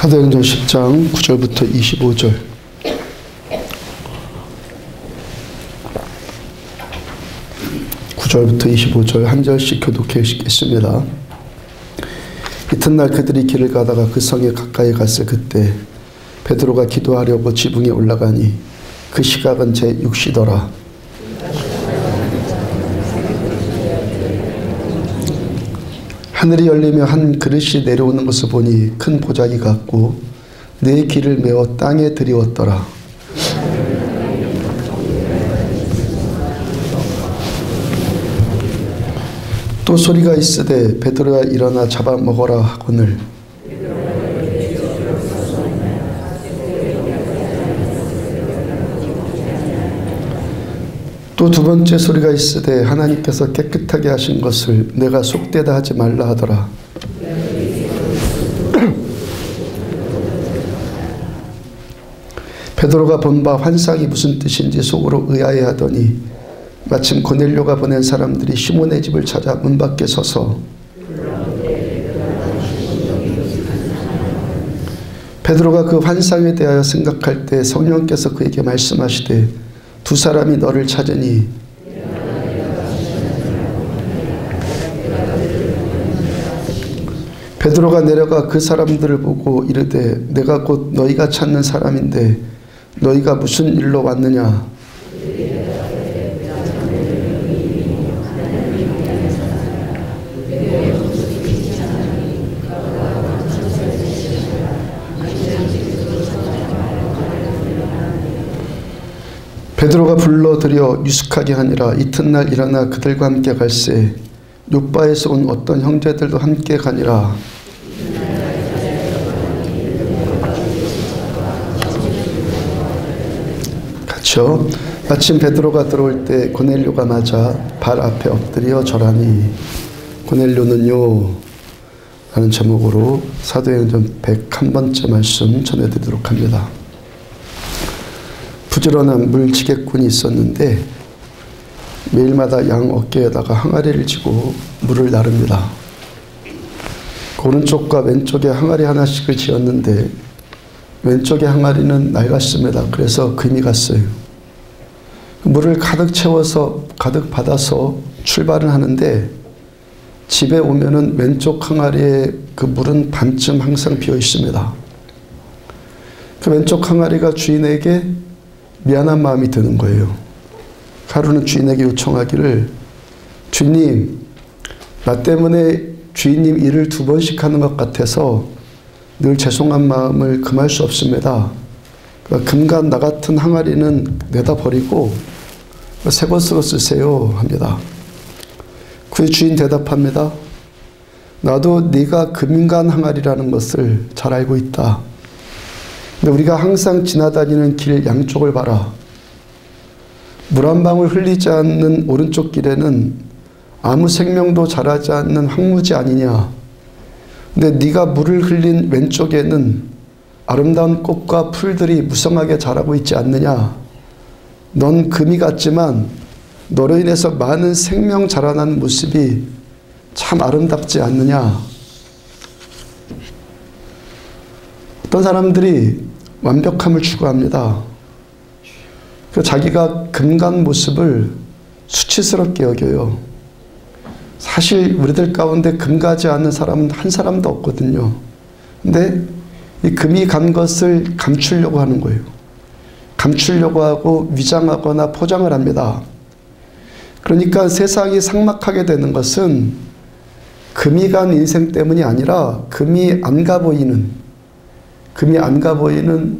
사도행전 10장 9절부터 25절. 부터 25절 한 절씩 교독해 읽겠습니다. 이튿날 그들이 길을 가다가 그 성에 가까이 갔을 그때 베드로가 기도하려고 지붕에 올라가니 그 시각은 제6시더라. 하늘이 열리며 한 그릇이 내려오는 것을 보니 큰 보자기 같고 네 귀를 메어 땅에 들이웠더라. 또 소리가 있으되 베드로야 일어나 잡아먹어라 하거늘 또 두 번째 소리가 있으되 하나님께서 깨끗하게 하신 것을 내가 속되다 하지 말라 하더라. 베드로가 본 바 환상이 무슨 뜻인지 속으로 의아해하더니 마침 고넬료가 보낸 사람들이 시몬의 집을 찾아 문 밖에 서서 베드로가 그 환상에 대하여 생각할 때 성령께서 그에게 말씀하시되 두 사람이 너를 찾으니 베드로가 내려가 그 사람들을 보고 이르되 내가 곧 너희가 찾는 사람인데 너희가 무슨 일로 왔느냐. 베드로가 불러들여 유숙하게 하니라. 이튿날 일어나 그들과 함께 갈새 욥바에서 온 어떤 형제들도 함께 가니라. 같이요. 마침 베드로가 들어올 때 고넬료가 맞아 발 앞에 엎드려 절하니 고넬료는요 라는 제목으로 사도행전 101번째 말씀 전해드리도록 합니다. 부지런한 물지객꾼이 있었는데 매일마다 양 어깨에다가 항아리를 지고 물을 나릅니다. 오른쪽과 왼쪽에 항아리 하나씩을 지었는데 왼쪽의 항아리는 낡았습니다. 그래서 금이 갔어요. 물을 가득 채워서 가득 받아서 출발을 하는데 집에 오면은 왼쪽 항아리에 그 물은 반쯤 항상 비어 있습니다. 그 왼쪽 항아리가 주인에게 미안한 마음이 드는 거예요. 하루는 주인에게 요청하기를 주인님, 나 때문에 주인님 일을 2번씩 하는 것 같아서 늘 죄송한 마음을 금할 수 없습니다. 금간 나 같은 항아리는 내다 버리고 새 것으로 쓰세요 합니다. 그 주인 대답합니다. 나도 네가 금간 항아리라는 것을 잘 알고 있다. 근데 우리가 항상 지나다니는 길 양쪽을 봐라. 물 한 방울 흘리지 않는 오른쪽 길에는 아무 생명도 자라지 않는 황무지 아니냐. 근데 네가 물을 흘린 왼쪽에는 아름다운 꽃과 풀들이 무성하게 자라고 있지 않느냐. 넌 금이 같지만 너로 인해서 많은 생명 자라나는 모습이 참 아름답지 않느냐. 어떤 사람들이 완벽함을 추구합니다. 자기가 금간 모습을 수치스럽게 여겨요. 사실 우리들 가운데 금가지 않는 사람은 한 사람도 없거든요. 근데 이 금이 간 것을 감추려고 하는 거예요. 감추려고 하고 위장하거나 포장을 합니다. 그러니까 세상이 삭막하게 되는 것은 금이 간 인생 때문이 아니라 금이 안 가 보이는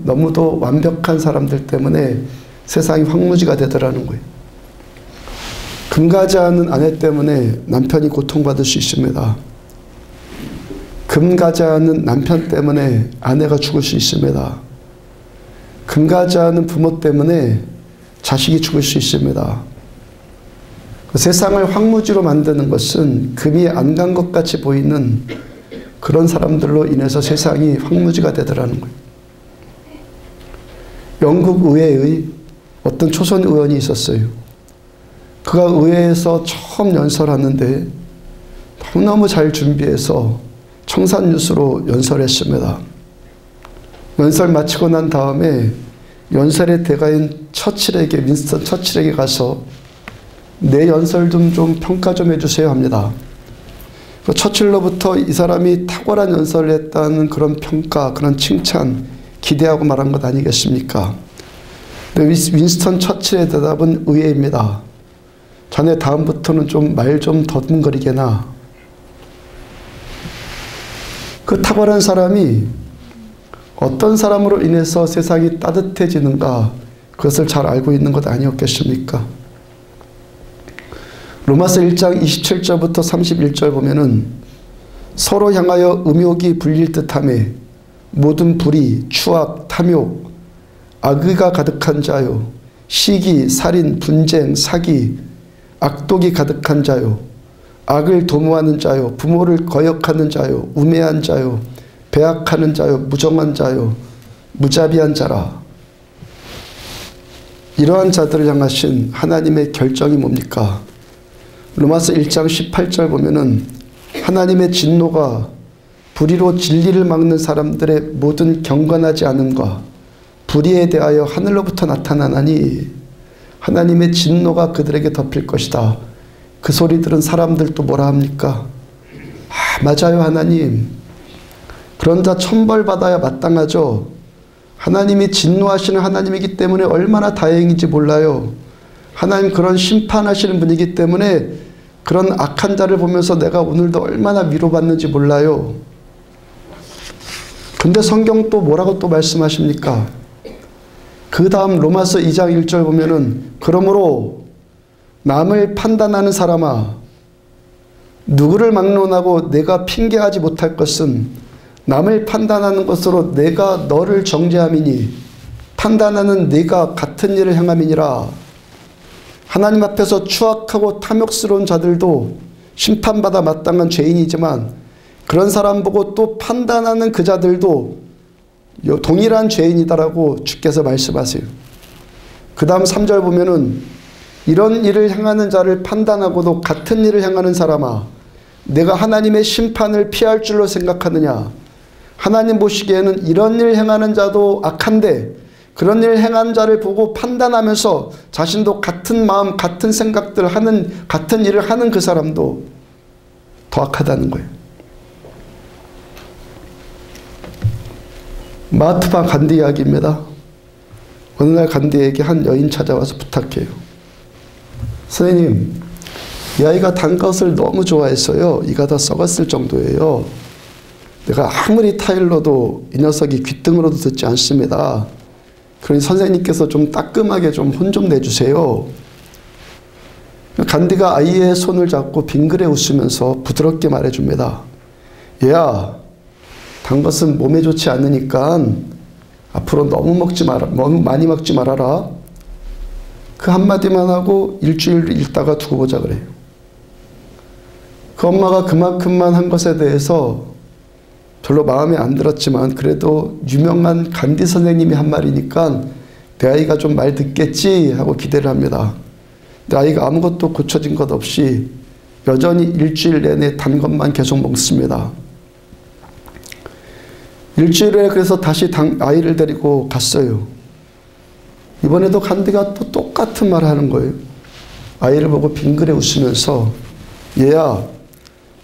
너무도 완벽한 사람들 때문에 세상이 황무지가 되더라는 거예요. 금가지 않은 아내 때문에 남편이 고통받을 수 있습니다. 금가지 않은 남편 때문에 아내가 죽을 수 있습니다. 금가지 않은 부모 때문에 자식이 죽을 수 있습니다. 세상을 황무지로 만드는 것은 금이 안 간 것 같이 보이는 그런 사람들로 인해서 세상이 황무지가 되더라는 거예요. 영국 의회의 어떤 초선 의원이 있었어요. 그가 의회에서 처음 연설하는데 너무너무 잘 준비해서 청산유수로 연설했습니다. 연설 마치고 난 다음에 연설의 대가인 처칠에게, 윈스턴 처칠에게 가서 내 연설 좀 평가 좀 해주세요 합니다. 처칠로부터 이 사람이 탁월한 연설을 했다는 그런 평가, 그런 칭찬 기대하고 말한 것 아니겠습니까? 윈스턴 처칠의 대답은 의외입니다. 자네 다음부터는 좀 말 좀 더듬거리게나. 그 탁월한 사람이 어떤 사람으로 인해서 세상이 따뜻해지는가, 그것을 잘 알고 있는 것 아니었겠습니까? 로마서 1장 27절부터 31절 보면은 서로 향하여 음욕이 불릴 듯하며 모든 불의, 추악, 탐욕, 악의가 가득한 자요, 시기, 살인, 분쟁, 사기, 악독이 가득한 자요, 악을 도모하는 자요, 부모를 거역하는 자요, 우매한 자요, 배악하는 자요, 무정한 자요, 무자비한 자라. 이러한 자들을 향하신 하나님의 결정이 뭡니까? 로마서 1장 18절 보면은 하나님의 진노가 불의로 진리를 막는 사람들의 모든 경건하지 않음과 불의에 대하여 하늘로부터 나타나나니 하나님의 진노가 그들에게 덮일 것이다. 그 소리 들은 사람들도 뭐라 합니까? 맞아요 하나님. 그런 자 천벌받아야 마땅하죠. 하나님이 진노하시는 하나님이기 때문에 얼마나 다행인지 몰라요. 하나님 그런 심판하시는 분이기 때문에 그런 악한 자를 보면서 내가 오늘도 얼마나 위로받는지 몰라요. 근데 성경 또 뭐라고 또 말씀하십니까? 그 다음 로마서 2장 1절 보면은 그러므로 남을 판단하는 사람아, 누구를 막론하고 내가 핑계하지 못할 것은 남을 판단하는 것으로 내가 너를 정죄함이니 판단하는 네가 같은 일을 행함이니라. 하나님 앞에서 추악하고 탐욕스러운 자들도 심판받아 마땅한 죄인이지만 그런 사람 보고 또 판단하는 그 자들도 동일한 죄인이다라고 주께서 말씀하세요. 그 다음 3절 보면은 이런 일을 행하는 자를 판단하고도 같은 일을 행하는 사람아, 내가 하나님의 심판을 피할 줄로 생각하느냐? 하나님 보시기에는 이런 일을 행하는 자도 악한데 그런 일을 행한 자를 보고 판단하면서 자신도 같은 마음, 같은 생각들 하는, 같은 일을 하는 그 사람도 더 악하다는 거예요. 마하트마 간디 이야기입니다. 어느 날 간디에게 한 여인 찾아와서 부탁해요. 선생님, 이 아이가 단 것을 너무 좋아했어요. 이가 다 썩었을 정도예요. 내가 아무리 타일러도 이 녀석이 귓등으로도 듣지 않습니다. 그러니 선생님께서 좀 따끔하게 좀 혼 좀 내주세요. 간디가 아이의 손을 잡고 빙그레 웃으면서 부드럽게 말해줍니다. 얘야, 단 것은 몸에 좋지 않으니까 앞으로 너무 많이 먹지 말아라. 그 한마디만 하고 일주일 있다가 두고 보자 그래요. 그 엄마가 그만큼만 한 것에 대해서 별로 마음에 안 들었지만 그래도 유명한 간디 선생님이 한 말이니까 내 아이가 좀 말 듣겠지 하고 기대를 합니다. 내 아이가 아무것도 고쳐진 것 없이 여전히 일주일 내내 단 것만 계속 먹습니다. 일주일에 그래서 다시 아이를 데리고 갔어요. 이번에도 간디가 또 똑같은 말을 하는 거예요. 아이를 보고 빙그레 웃으면서 얘야,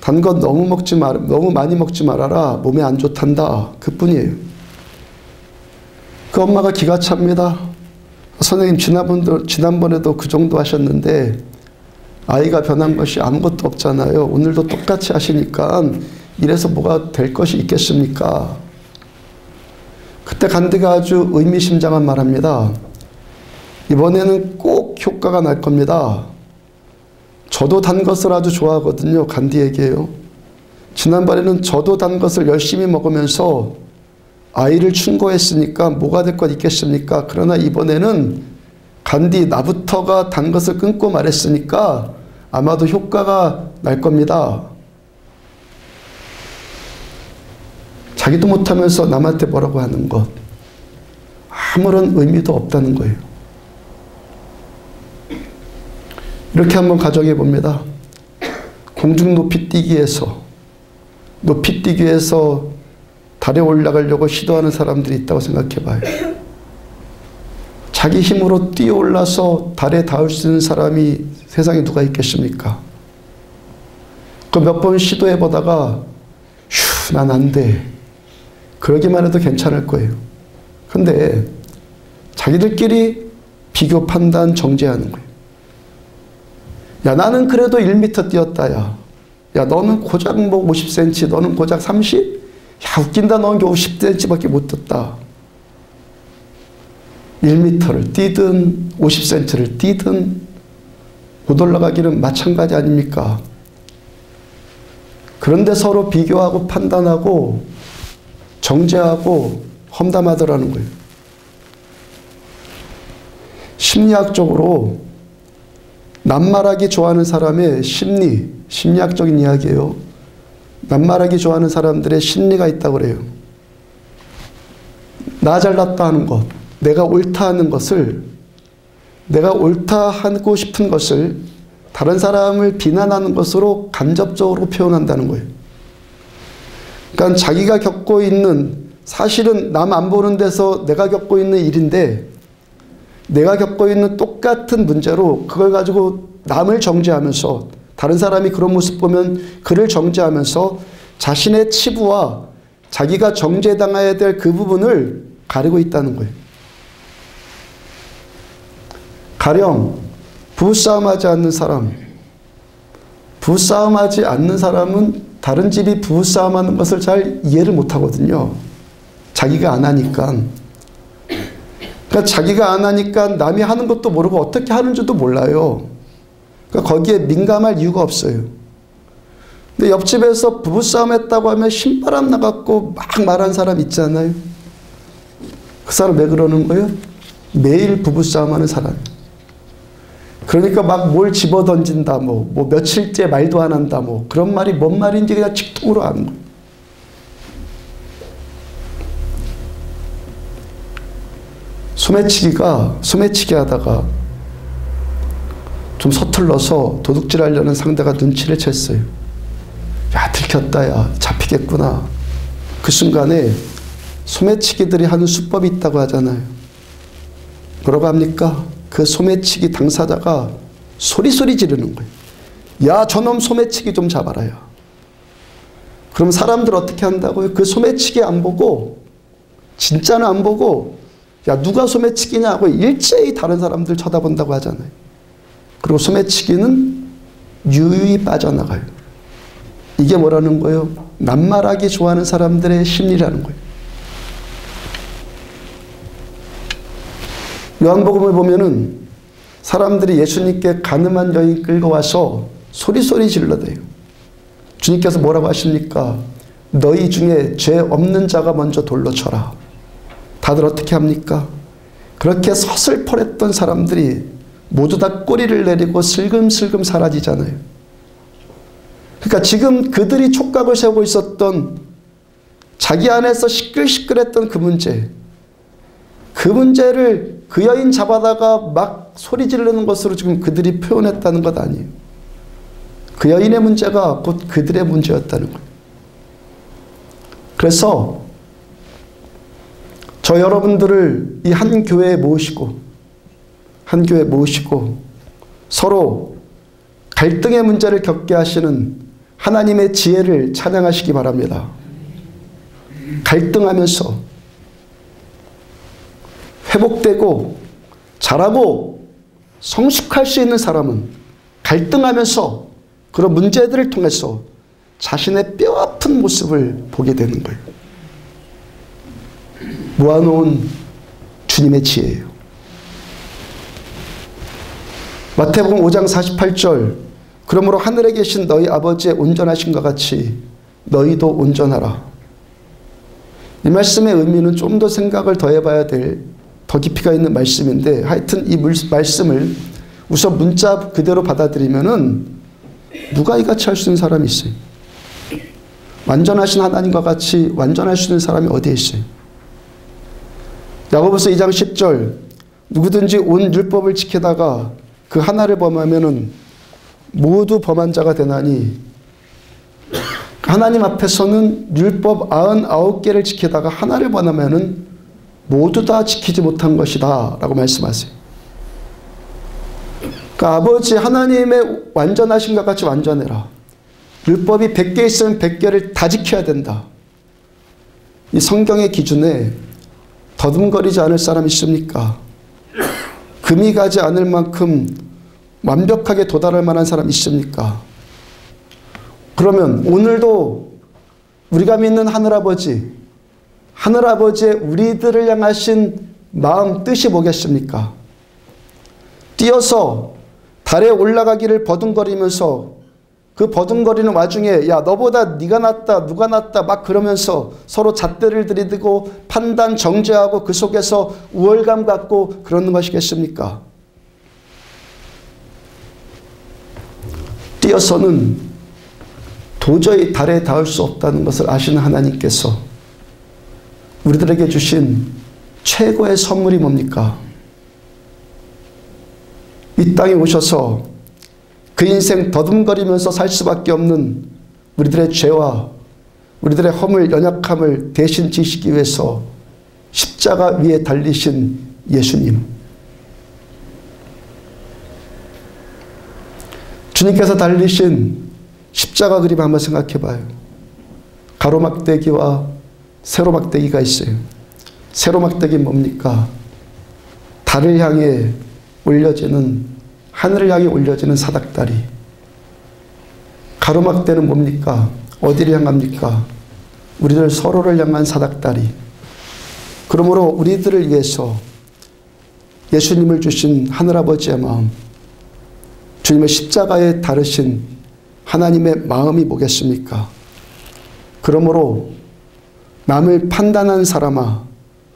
단 것 너무 많이 먹지 말아라. 몸에 안 좋단다. 그뿐이에요. 그 엄마가 기가 찹니다. 선생님, 지난번에도 그 정도 하셨는데 아이가 변한 것이 아무것도 없잖아요. 오늘도 똑같이 하시니까 이래서 뭐가 될 것이 있겠습니까? 그때 간디가 아주 의미심장한 말합니다. 이번에는 꼭 효과가 날 겁니다. 저도 단 것을 아주 좋아하거든요. 간디에게요. 지난번에는 저도 단 것을 열심히 먹으면서 아이를 충고했으니까 뭐가 될 것 있겠습니까? 그러나 이번에는 간디 나부터가 단 것을 끊고 말했으니까 아마도 효과가 날 겁니다. 자기도 못하면서 남한테 뭐라고 하는 것, 아무런 의미도 없다는 거예요. 이렇게 한번 가정해 봅니다. 공중 높이 뛰기에서 달에 올라가려고 시도하는 사람들이 있다고 생각해 봐요. 자기 힘으로 뛰어올라서 달에 닿을 수 있는 사람이 세상에 누가 있겠습니까? 그 몇 번 시도해 보다가 휴, 난 안 돼. 그러기만 해도 괜찮을 거예요. 근데 자기들끼리 비교, 판단, 정죄하는 거예요. 야, 나는 그래도 1m 뛰었다, 야. 야, 너는 고작 뭐 50cm, 너는 고작 30? 야, 웃긴다, 너는 겨우 10cm밖에 못 뛰었다. 1m를 뛰든 50cm를 뛰든 못 올라가기는 마찬가지 아닙니까? 그런데 서로 비교하고 판단하고 정죄하고 험담하더라는 거예요. 심리학적으로 낱말하기 좋아하는 사람의 심리학적인 이야기예요. 낱말하기 좋아하는 사람들의 심리가 있다고 그래요. 나 잘났다 하는 것, 내가 옳다 하는 것을, 내가 옳다 하고 싶은 것을 다른 사람을 비난하는 것으로 간접적으로 표현한다는 거예요. 그러니까 자기가 겪고 있는, 사실은 남 안 보는 데서 내가 겪고 있는 일인데 내가 겪고 있는 똑같은 문제로 그걸 가지고 남을 정죄하면서, 다른 사람이 그런 모습 보면 그를 정죄하면서 자신의 치부와 자기가 정죄당해야 될 그 부분을 가리고 있다는 거예요. 가령 부부싸움하지 않는 사람, 부부싸움하지 않는 사람은 다른 집이 부부싸움하는 것을 잘 이해를 못하거든요. 자기가 안 하니까. 그러니까 자기가 안 하니까 남이 하는 것도 모르고 어떻게 하는지도 몰라요. 그러니까 거기에 민감할 이유가 없어요. 근데 옆집에서 부부싸움 했다고 하면 신바람 나갖고 막 말하는 사람 있잖아요. 그 사람 왜 그러는 거예요? 매일 부부싸움 하는 사람. 그러니까 막 뭘 집어던진다, 뭐 며칠째 말도 안 한다, 뭐 그런 말이 뭔 말인지 그냥 직통으로 아는 거예요. 소매치기 하다가 좀 서툴러서 도둑질 하려는 상대가 눈치를 챘어요. 야, 들켰다, 야, 잡히겠구나. 그 순간에 소매치기들이 하는 수법이 있다고 하잖아요. 뭐라고 합니까? 그 소매치기 당사자가 소리소리 지르는 거예요. 야, 저놈 소매치기 좀 잡아라, 야. 그럼 사람들 어떻게 한다고요? 그 소매치기 안 보고, 진짜는 안 보고, 야, 누가 소매치기냐고 일제히 다른 사람들 쳐다본다고 하잖아요. 그리고 소매치기는 유유히 빠져나가요. 이게 뭐라는 거예요? 낱말하기 좋아하는 사람들의 심리라는 거예요. 요한복음을 보면은 사람들이 예수님께 가늠한 여인 끌고 와서 소리소리 질러대요. 주님께서 뭐라고 하십니까? 너희 중에 죄 없는 자가 먼저 돌로 쳐라. 다들 어떻게 합니까? 그렇게 서슬퍼랬던 사람들이 모두 다 꼬리를 내리고 슬금슬금 사라지잖아요. 그러니까 지금 그들이 촉각을 세우고 있었던 자기 안에서 시끌시끌했던 그 문제, 그 문제를 그 여인 잡아다가 막 소리 지르는 것으로 지금 그들이 표현했다는 것 아니에요. 그 여인의 문제가 곧 그들의 문제였다는 거예요. 그래서 저 여러분들을 이 한 교회에 모으시고 서로 갈등의 문제를 겪게 하시는 하나님의 지혜를 찬양하시기 바랍니다. 갈등하면서 회복되고 자라고 성숙할 수 있는 사람은 갈등하면서 그런 문제들을 통해서 자신의 뼈아픈 모습을 보게 되는 거예요. 모아놓은 주님의 지혜예요. 마태복음 5장 48절, 그러므로 하늘에 계신 너희 아버지의 온전하신 것 같이 너희도 온전하라. 이 말씀의 의미는 좀 더 생각을 더 해봐야 될, 더 깊이가 있는 말씀인데, 하여튼 이 말씀을 우선 문자 그대로 받아들이면은 누가 이같이 할 수 있는 사람이 있어요? 완전하신 하나님과 같이 완전할 수 있는 사람이 어디에 있어요? 야고보서 2장 10절, 누구든지 온 율법을 지키다가 그 하나를 범하면은 모두 범한 자가 되나니, 하나님 앞에서는 율법 99개를 지키다가 하나를 범하면은 모두 다 지키지 못한 것이다 라고 말씀하세요. 그러니까 아버지 하나님의 완전하신 것 같이 완전해라. 율법이 100개 있으면 100개를 다 지켜야 된다. 이 성경의 기준에 더듬거리지 않을 사람이 있습니까? 금이 가지 않을 만큼 완벽하게 도달할 만한 사람이 있습니까? 그러면 오늘도 우리가 믿는 하늘아버지의 우리들을 향하신 마음 뜻이 뭐겠습니까? 뛰어서 달에 올라가기를 버둥거리면서 그 버둥거리는 와중에 야 너보다 네가 낫다 누가 낫다 막 그러면서 서로 잣대를 들이대고 판단 정죄하고 그 속에서 우월감 갖고 그러는 것이겠습니까? 뛰어서는 도저히 달에 닿을 수 없다는 것을 아시는 하나님께서 우리들에게 주신 최고의 선물이 뭡니까? 이 땅에 오셔서 그 인생 더듬거리면서 살 수밖에 없는 우리들의 죄와 우리들의 허물 연약함을 대신 지시기 위해서 십자가 위에 달리신 예수님. 주님께서 달리신 십자가 그림 한번 생각해 봐요. 가로막대기와 세로막대기가 있어요. 세로막대기는 뭡니까? 달을 향해 올려지는 하늘을 향해 올려지는 사닥다리. 가로막대는 뭡니까? 어디를 향합니까? 우리들 서로를 향한 사닥다리. 그러므로 우리들을 위해서 예수님을 주신 하늘아버지의 마음, 주님의 십자가에 다르신 하나님의 마음이 뭐겠습니까? 그러므로 남을 판단한 사람아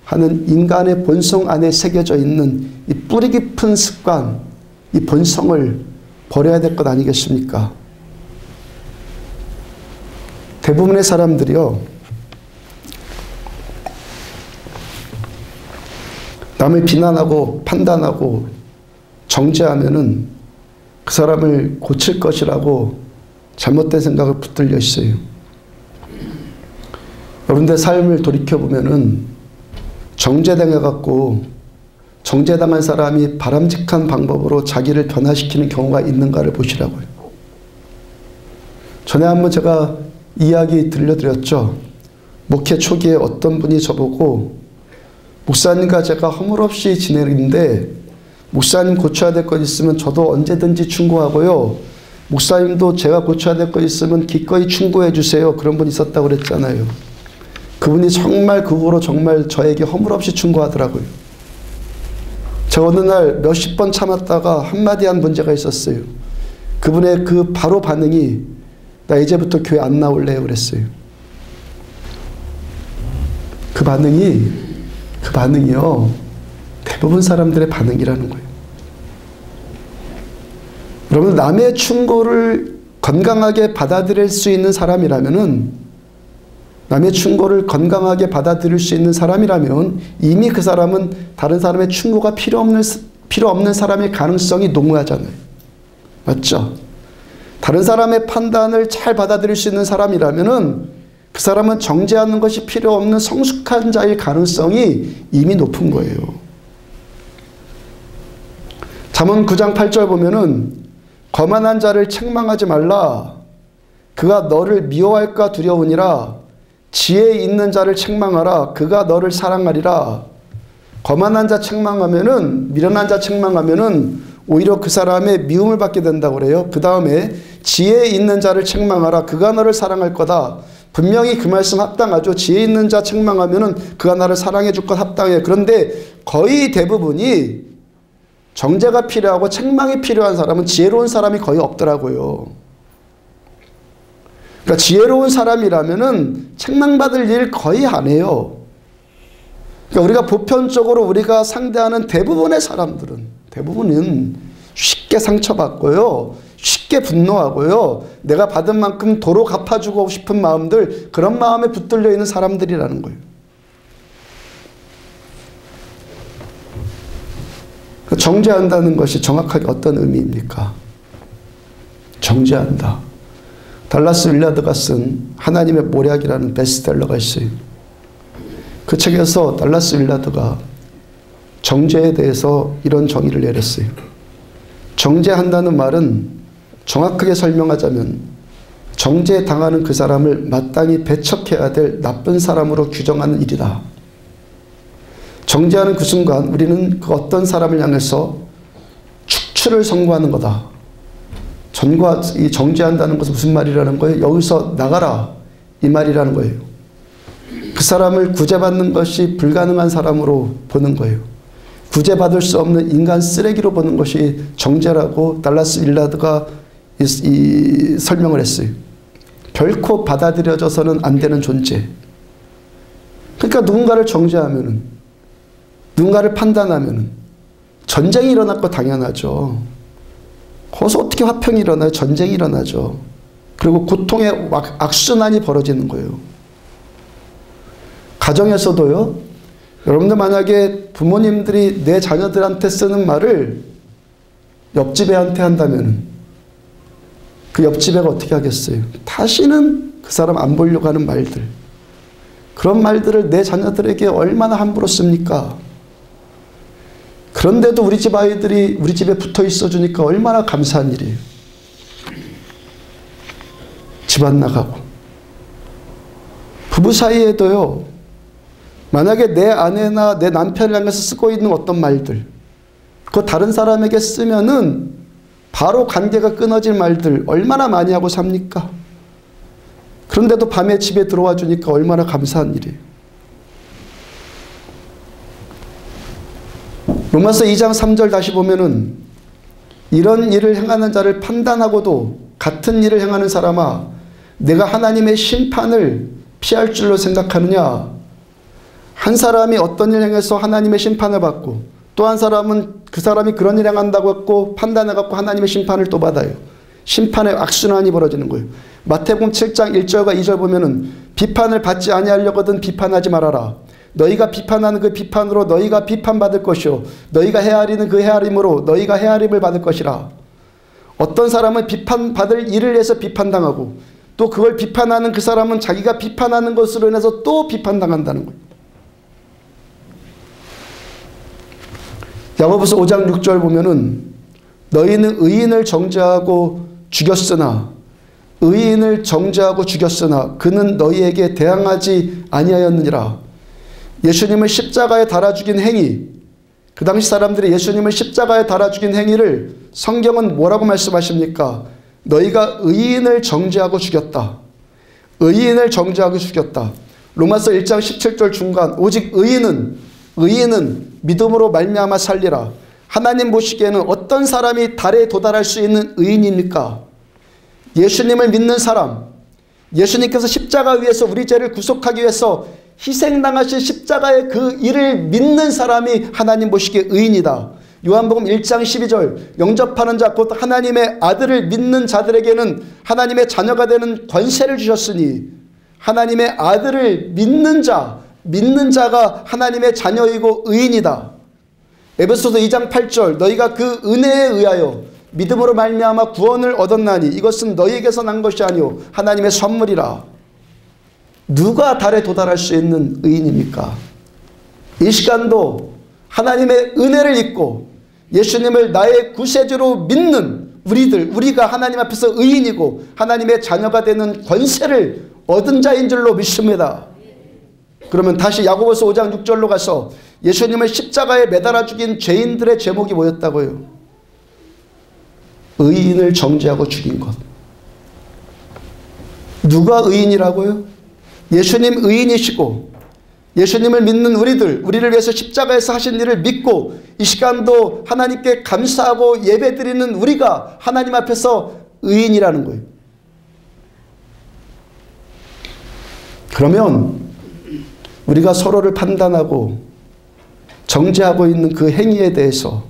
하는 인간의 본성 안에 새겨져 있는 이 뿌리 깊은 습관, 이 본성을 버려야 될 것 아니겠습니까? 대부분의 사람들이요, 남을 비난하고 판단하고 정죄하면은 그 사람을 고칠 것이라고 잘못된 생각을 붙들려 있어요. 여러분들 삶을 돌이켜보면은 정죄당해갖고 정죄당한 사람이 바람직한 방법으로 자기를 변화시키는 경우가 있는가를 보시라고요. 전에 한번 제가 이야기 들려드렸죠. 목회 초기에 어떤 분이 저보고 목사님과 제가 허물없이 지내는데 목사님 고쳐야 될 것 있으면 저도 언제든지 충고하고요. 목사님도 제가 고쳐야 될 것 있으면 기꺼이 충고해 주세요. 그런 분이 있었다고 그랬잖아요. 그분이 정말 그 후로 정말 저에게 허물없이 충고하더라고요. 제가 어느 날 몇십 번 참았다가 한마디 한 문제가 있었어요. 그분의 그 바로 반응이 나 이제부터 교회 안 나올래요 그랬어요. 그 반응이요 대부분 사람들의 반응이라는 거예요. 여러분 남의 충고를 건강하게 받아들일 수 있는 사람이라면은 남의 충고를 건강하게 받아들일 수 있는 사람이라면 이미 그 사람은 다른 사람의 충고가 필요 없는 사람의 가능성이 농후하잖아요. 맞죠? 다른 사람의 판단을 잘 받아들일 수 있는 사람이라면은 그 사람은 정죄하는 것이 필요 없는 성숙한 자일 가능성이 이미 높은 거예요. 잠언 9장 8절 보면은 거만한 자를 책망하지 말라. 그가 너를 미워할까 두려우니라. 지혜 있는 자를 책망하라. 그가 너를 사랑하리라. 거만한 자 책망하면은, 미련한 자 책망하면은 오히려 그 사람의 미움을 받게 된다고 그래요. 그 다음에 지혜 있는 자를 책망하라. 그가 너를 사랑할 거다. 분명히 그 말씀 합당하죠. 지혜 있는 자 책망하면은 그가 나를 사랑해 줄 것 합당해. 그런데 거의 대부분이 정죄가 필요하고 책망이 필요한 사람은 지혜로운 사람이 거의 없더라고요. 그러니까 지혜로운 사람이라면은 책망받을 일 거의 안 해요. 그러니까 우리가 보편적으로 우리가 상대하는 대부분의 사람들은, 대부분은 쉽게 상처받고요, 쉽게 분노하고요, 내가 받은 만큼 도로 갚아주고 싶은 마음들, 그런 마음에 붙들려 있는 사람들이라는 거예요. 정죄한다는 것이 정확하게 어떤 의미입니까? 정죄한다. 달라스 윌라드가 쓴 하나님의 모략이라는 베스트셀러가 있어요. 그 책에서 달라스 윌라드가 정죄에 대해서 이런 정의를 내렸어요. 정죄한다는 말은 정확하게 설명하자면 정죄당하는 그 사람을 마땅히 배척해야 될 나쁜 사람으로 규정하는 일이다. 정죄하는 그 순간 우리는 그 어떤 사람을 향해서 축출을 선고하는 거다. 이 정죄한다는 것은 무슨 말이라는 거예요? 여기서 나가라 이 말이라는 거예요. 그 사람을 구제받는 것이 불가능한 사람으로 보는 거예요. 구제받을 수 없는 인간 쓰레기로 보는 것이 정죄라고 달라스 윌라드가 설명을 했어요. 결코 받아들여져서는 안 되는 존재. 그러니까 누군가를 정죄하면은, 누군가를 판단하면은 전쟁이 일어날 거 당연하죠. 거기서 어떻게 화평이 일어나요? 전쟁이 일어나죠. 그리고 고통의 악순환이 벌어지는 거예요. 가정에서도요. 여러분들 만약에 부모님들이 내 자녀들한테 쓰는 말을 옆집 애한테 한다면 그 옆집 애가 어떻게 하겠어요? 다시는 그 사람 안 보려고 하는 말들. 그런 말들을 내 자녀들에게 얼마나 함부로 씁니까? 그런데도 우리 집 아이들이 우리 집에 붙어 있어 주니까 얼마나 감사한 일이에요. 집 안 나가고. 부부 사이에도요. 만약에 내 아내나 내 남편을 향해서 쓰고 있는 어떤 말들, 그거 다른 사람에게 쓰면은 바로 관계가 끊어질 말들 얼마나 많이 하고 삽니까? 그런데도 밤에 집에 들어와 주니까 얼마나 감사한 일이에요. 로마서 2장 3절 다시 보면은 이런 일을 행하는 자를 판단하고도 같은 일을 행하는 사람아 내가 하나님의 심판을 피할 줄로 생각하느냐. 한 사람이 어떤 일을 행해서 하나님의 심판을 받고 또 한 사람은 그 사람이 그런 일을 행한다고 했고 판단해갖고 하나님의 심판을 또 받아요. 심판의 악순환이 벌어지는 거예요. 마태복음 7장 1절과 2절 보면은 비판을 받지 아니하려거든 비판하지 말아라. 너희가 비판하는 그 비판으로 너희가 비판받을 것이요 너희가 헤아리는 그 헤아림으로 너희가 헤아림을 받을 것이라. 어떤 사람은 비판받을 일을 해서 비판당하고 또 그걸 비판하는 그 사람은 자기가 비판하는 것으로 인해서 또 비판당한다는 거예요. 야고보서 5장 6절 보면은 너희는 의인을 정죄하고 죽였으나 그는 너희에게 대항하지 아니하였느니라. 예수님을 십자가에 달아 죽인 행위, 그 당시 사람들이 예수님을 십자가에 달아 죽인 행위를 성경은 뭐라고 말씀하십니까? 너희가 의인을 정죄하고 죽였다. 의인을 정죄하고 죽였다. 로마서 1장 17절 중간 오직 의인은 믿음으로 말미암아 살리라. 하나님 보시기에는 어떤 사람이 달에 도달할 수 있는 의인입니까? 예수님을 믿는 사람, 예수님께서 십자가 위에서 우리 죄를 구속하기 위해서 희생당하신 십자가의 그 일을 믿는 사람이 하나님 보시기에 의인이다. 요한복음 1장 12절 영접하는 자 곧 하나님의 아들을 믿는 자들에게는 하나님의 자녀가 되는 권세를 주셨으니 하나님의 아들을 믿는 자가 하나님의 자녀이고 의인이다. 에베소서 2장 8절 너희가 그 은혜에 의하여 믿음으로 말미암아 구원을 얻었나니 이것은 너희에게서 난 것이 아니오 하나님의 선물이라. 누가 달에 도달할 수 있는 의인입니까? 이 시간도 하나님의 은혜를 입고 예수님을 나의 구세주로 믿는 우리가 하나님 앞에서 의인이고 하나님의 자녀가 되는 권세를 얻은 자인 줄로 믿습니다. 그러면 다시 야고보서 5장 6절로 가서 예수님을 십자가에 매달아 죽인 죄인들의 제목이 뭐였다고요? 의인을 정죄하고 죽인 것. 누가 의인이라고요? 예수님 의인이시고 예수님을 믿는 우리를 위해서 십자가에서 하신 일을 믿고 이 시간도 하나님께 감사하고 예배드리는 우리가 하나님 앞에서 의인이라는 거예요. 그러면 우리가 서로를 판단하고 정죄하고 있는 그 행위에 대해서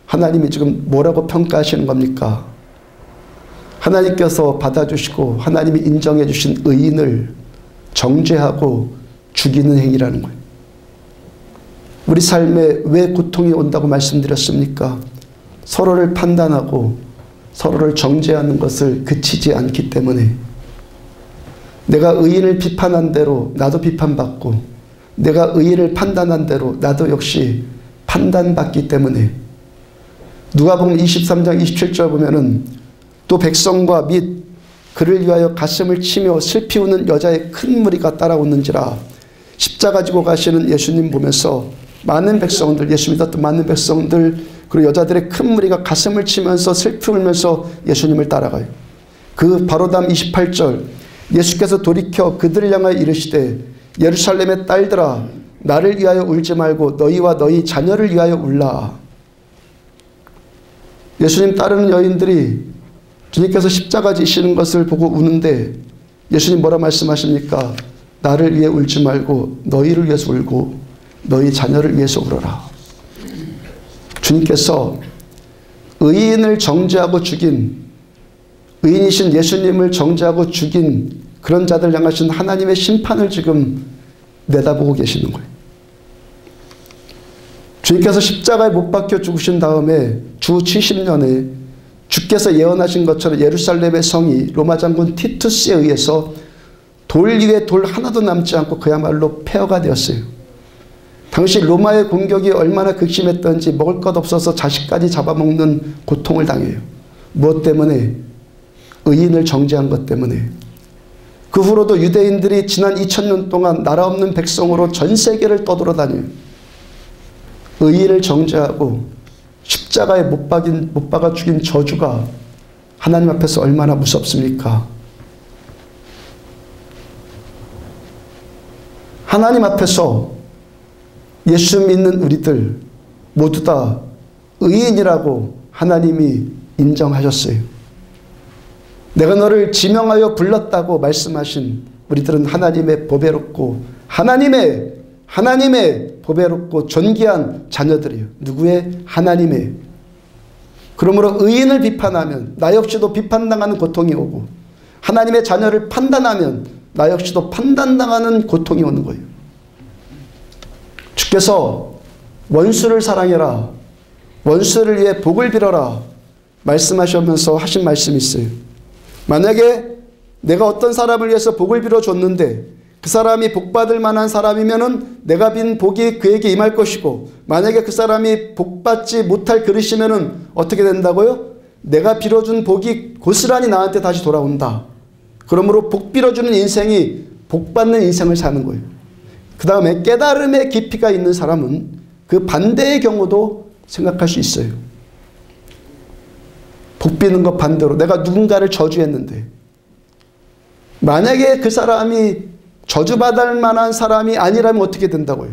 하나님이 지금 뭐라고 평가하시는 겁니까? 하나님께서 받아주시고 하나님이 인정해 주신 의인을 정죄하고 죽이는 행위라는 거예요. 우리 삶에 왜 고통이 온다고 말씀드렸습니까? 서로를 판단하고 서로를 정죄하는 것을 그치지 않기 때문에 내가 의인을 비판한 대로 나도 비판받고, 내가 의인을 판단한 대로 나도 역시 판단받기 때문에, 누가복음 23장 27절 보면은 또 백성과 및 그를 위하여 가슴을 치며 슬피 우는 여자의 큰 무리가 따라오는지라. 십자가 지고 가시는 예수님 보면서 많은 백성들, 예수 믿었던 많은 백성들, 그리고 여자들의 큰 무리가 가슴을 치면서 슬피 울면서 예수님을 따라가요. 그 바로 다음 28절, 예수께서 돌이켜 그들을 향하여 이르시되 예루살렘의 딸들아 나를 위하여 울지 말고 너희와 너희 자녀를 위하여 울라. 예수님 따르는 여인들이 주님께서 십자가 지시는 것을 보고 우는데 예수님 뭐라 말씀하십니까? 나를 위해 울지 말고 너희를 위해서 울고 너희 자녀를 위해서 울어라. 주님께서 의인을 정죄하고 죽인, 의인이신 예수님을 정죄하고 죽인 그런 자들 향하신 하나님의 심판을 지금 내다보고 계시는 거예요. 주님께서 십자가에 못 박혀 죽으신 다음에 주 70년에 주께서 예언하신 것처럼 예루살렘의 성이 로마 장군 티투스에 의해서 돌 위에 돌 하나도 남지 않고 그야말로 폐허가 되었어요. 당시 로마의 공격이 얼마나 극심했던지 먹을 것 없어서 자식까지 잡아먹는 고통을 당해요. 무엇 때문에? 의인을 정죄한 것 때문에. 그 후로도 유대인들이 지난 2000년 동안 나라 없는 백성으로 전 세계를 떠돌아다녀요. 의인을 정죄하고 십자가에 못 박아 죽인 저주가 하나님 앞에서 얼마나 무섭습니까? 하나님 앞에서 예수 믿는 우리들 모두 다 의인이라고 하나님이 인정하셨어요. 내가 너를 지명하여 불렀다고 말씀하신 우리들은 하나님의 보배롭고 하나님의 보배롭고 존귀한 자녀들이에요. 누구의? 하나님의. 그러므로 의인을 비판하면 나 역시도 비판당하는 고통이 오고, 하나님의 자녀를 판단하면 나 역시도 판단당하는 고통이 오는 거예요. 주께서 원수를 사랑해라, 원수를 위해 복을 빌어라 말씀하시면서 하신 말씀이 있어요. 만약에 내가 어떤 사람을 위해서 복을 빌어줬는데 그 사람이 복받을 만한 사람이면은 내가 빈 복이 그에게 임할 것이고, 만약에 그 사람이 복받지 못할 그릇이면은 어떻게 된다고요? 내가 빌어준 복이 고스란히 나한테 다시 돌아온다. 그러므로 복 빌어주는 인생이 복받는 인생을 사는 거예요. 그 다음에 깨달음의 깊이가 있는 사람은 그 반대의 경우도 생각할 수 있어요. 복 비는 것 반대로 내가 누군가를 저주했는데 만약에 그 사람이 저주받을 만한 사람이 아니라면 어떻게 된다고요?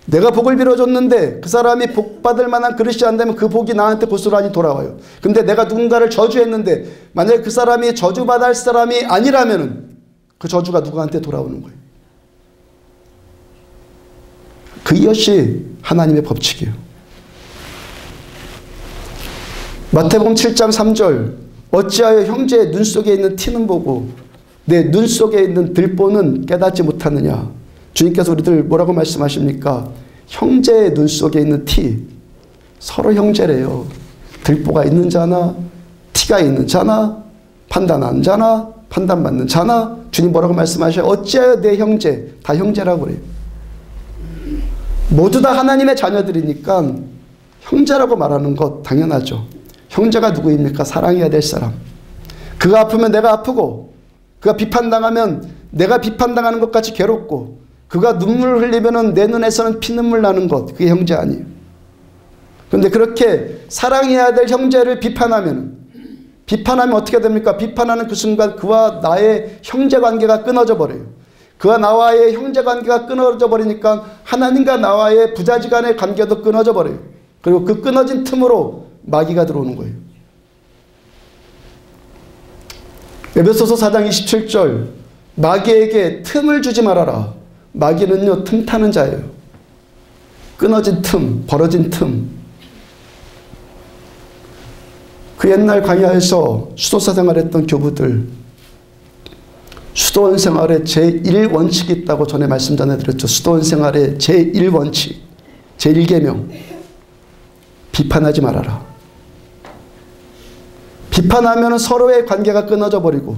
내가 복을 빌어줬는데 그 사람이 복받을 만한 그릇이 안 되면 그 복이 나한테 고스란히 돌아와요. 근데 내가 누군가를 저주했는데 만약에 그 사람이 저주받을 사람이 아니라면 그 저주가 누구한테 돌아오는 거예요. 그것이 하나님의 법칙이에요. 마태복음 7장 3절, 어찌하여 형제의 눈 속에 있는 티는 보고 내 눈 속에 있는 들보는 깨닫지 못하느냐. 주님께서 우리들 뭐라고 말씀하십니까? 형제의 눈 속에 있는 티, 서로 형제래요. 들보가 있는 자나 티가 있는 자나 판단하는 자나 판단받는 자나, 주님 뭐라고 말씀하셔요? 어찌하여 내 형제, 다 형제라고 그래요. 모두 다 하나님의 자녀들이니까 형제라고 말하는 것 당연하죠. 형제가 누구입니까? 사랑해야 될 사람. 그가 아프면 내가 아프고, 그가 비판당하면 내가 비판당하는 것 같이 괴롭고, 그가 눈물을 흘리면 내 눈에서는 피눈물 나는 것, 그게 형제 아니에요. 그런데 그렇게 사랑해야 될 형제를 비판하면 어떻게 됩니까? 비판하는 그 순간 그와 나의 형제관계가 끊어져 버려요. 그와 나와의 형제관계가 끊어져 버리니까 하나님과 나와의 부자지간의 관계도 끊어져 버려요. 그리고 그 끊어진 틈으로 마귀가 들어오는 거예요. 에베소서 4장 27절, 마귀에게 틈을 주지 말아라. 마귀는요, 틈 타는 자예요. 끊어진 틈, 벌어진 틈. 그 옛날 광야에서 수도사 생활했던 교부들, 수도원 생활에 제1원칙이 있다고 전에 말씀 전해드렸죠. 수도원 생활의 제1원칙, 제1계명, 비판하지 말아라. 비판하면 서로의 관계가 끊어져 버리고